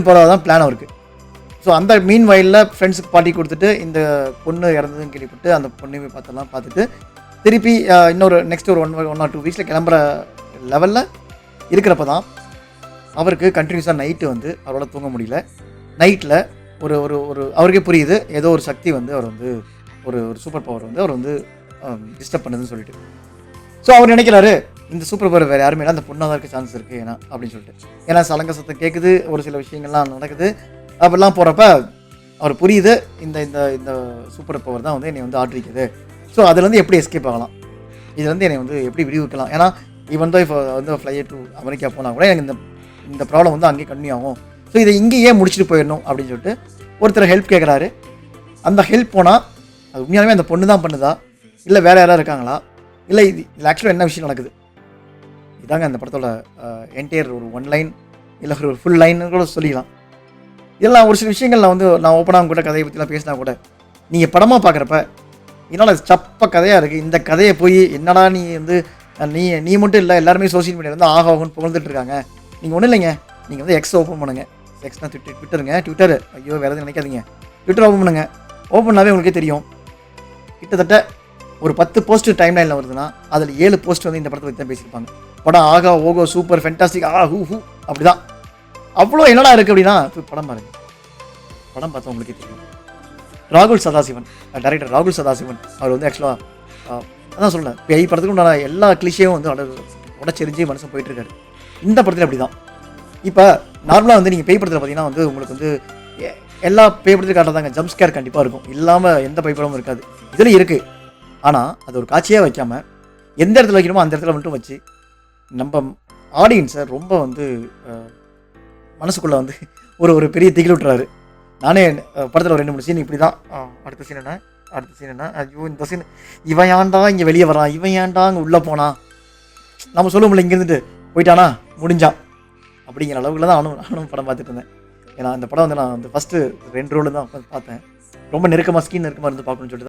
போகிறதா தான் பிளான் அவருக்கு. ஸோ அந்த மீன் வயலில் ஃப்ரெண்ட்ஸுக்கு பார்ட்டி கொடுத்துட்டு இந்த பொண்ணு இறந்ததுன்னு கேள்விப்பட்டு அந்த பொண்ணையும் பார்த்துட்டு திருப்பி இன்னொரு நெக்ஸ்ட் ஒரு 1 or 2 வீக்ஸில் கிளம்புற லெவலில் இருக்கிறப்ப தான் அவருக்கு கண்டினியூஸாக நைட்டு வந்து அவரால் தூங்க முடியல. நைட்டில் ஒரு ஒரு ஒரு அவருக்கே புரியுது ஏதோ ஒரு சக்தி வந்து அவர் வந்து ஒரு சூப்பர் பவர் வந்து அவர் வந்து டிஸ்டர்ப் பண்ணுதுன்னு சொல்லிட்டு. ஸோ அவர் நினைக்கிறாரு இந்த சூப்பர் பவர் வேறு யாருமே இல்லை, அந்த பொண்ணாக தான் இருக்க சான்ஸ் இருக்குது ஏன்னா அப்படின்னு சொல்லிட்டு. ஏன்னா சலங்க சத்தம் கேட்குது, ஒரு சில விஷயங்கள்லாம் நடக்குது. அப்படிலாம் போகிறப்ப அவர் புரியுது இந்த இந்த இந்த சூப்பர் பவர் தான் வந்து என்னை வந்து ஆட்ரிக்குது. ஸோ அதுலேருந்து எப்படி எஸ்கேப் ஆகலாம், இதுலேருந்து என்னை வந்து எப்படி விடுவிக்கலாம். ஏன்னா ஈவன் தான் இப்போ வந்து ஃப்ளைட் டு அமெரிக்கா போனால் கூட எனக்கு இந்த ப்ராப்ளம் வந்து அங்கேயே கன்டினியூ ஆகும். ஸோ இதை இங்கேயே முடிச்சுட்டு போயிடணும் அப்படின்னு சொல்லிட்டு ஒருத்தர் ஹெல்ப் கேட்குறாரு. அந்த ஹெல்ப் போனால் அது உண்மையாலுமே அந்த பொண்ணு தான் பண்ணுதா, இல்லை வேறு யாராவது இருக்காங்களா, இல்லை இது ஆக்சுவலாக என்ன விஷயம் நடக்குது, இதாங்க அந்த படத்தோட என்டையர் ஒரு 1 லைன் இல்லை ஒரு ஃபுல் லைன்னு கூட சொல்லிக்கலாம். இதெல்லாம் ஒரு சில விஷயங்கள் நான் ஓப்பனாக கூட கதையை பற்றிலாம் பேசினா கூட நீங்கள் படமாக பார்க்குறப்ப என்னால் சப்ப கதையாக இருக்குது. இந்த கதையை போய் என்னடா நீ வந்து நீ மட்டும் இல்லை, எல்லாருமே சோஷியல் மீடியாவில் வந்து ஆகும்னு புகழ்ந்துட்டு இருக்காங்க. நீங்கள் ஒன்றும் இல்லைங்க, நீங்கள் வந்து எக்ஸ் ஓப்பன் பண்ணுங்கள். எக்ஸ்னா ட்விட்டர் ஐயோ வேறு எதுவும் நினைக்காதீங்க, ட்விட்டர் ஓப்பன் பண்ணுங்கள். ஓப்பன் பண்ணாவே உங்களுக்கே தெரியும் கிட்டத்தட்ட ஒரு 10 போஸ்ட் டைம் லைனில் வருதுன்னா அதில் 7 போஸ்ட் வந்து இந்த படத்தை பற்றி தான் பேசியிருப்பாங்க. படம் ஆகா ஓகோ சூப்பர் ஃபென்டாஸ்டிக் ஹூ அப்படி தான். அவ்வளோ என்னடா இருக்குது அப்படின்னா படம் பாருங்கள். படம் பார்த்தா உங்களுக்கே தெரியும். ராகுல் சதாசிவன் டைரக்டர் ராகுல் சதாசிவன் அவர் வந்து ஆக்சுவலாக அதான் சொல்கிறேன், பேய் படத்துக்கு உண்டான எல்லா கிளிஷேயும் வந்து உடச்செறிஞ்சு மனுஷன் போயிட்டுருக்காரு. இந்த படத்தில் அப்படி தான். இப்போ நார்மலாக வந்து நீங்கள் பேய் படத்தில் பார்த்தீங்கன்னா வந்து உங்களுக்கு வந்து எல்லா பேய் படத்துலையும் காட்டுறதாங்க ஜம்ப் ஸ்கேர் கண்டிப்பாக இருக்கும், இல்லாமல் எந்த பேய் படமும் இருக்காது. இதில் இருக்குது. ஆனால் அது ஒரு காட்சியாக வைக்காமல் எந்த இடத்துல வைக்கணுமோ அந்த இடத்துல மட்டும் வச்சு நம்ம ஆடியன்ஸை ரொம்ப வந்து மனசுக்குள்ளே வந்து ஒரு பெரிய திகில் விட்டுறாரு. நானே படத்தில் ஒரு 2-3 சீன் இப்படி தான். அடுத்த சீன் என்ன ஐயோ இந்த சீன் இவன் ஏன்டா இங்கே வெளியே வரான், இவன் ஏன்டா அங்கே உள்ளே போனான், நம்ம சொல்லுவோம்ல இங்கேருந்துட்டு போயிட்டானா முடிஞ்சான் அப்படிங்கிற அளவுக்குள்ள தான் நானும் படம் பார்த்துட்டு இருந்தேன். ஏன்னா அந்த படம் வந்து நான் வந்து ஃபஸ்ட்டு 2 ரோல் தான் பார்த்தேன். ரொம்ப நெருக்கமாக ஸ்கின் நெருக்கமாக இருந்து பார்க்கணும்னு சொல்லிட்டு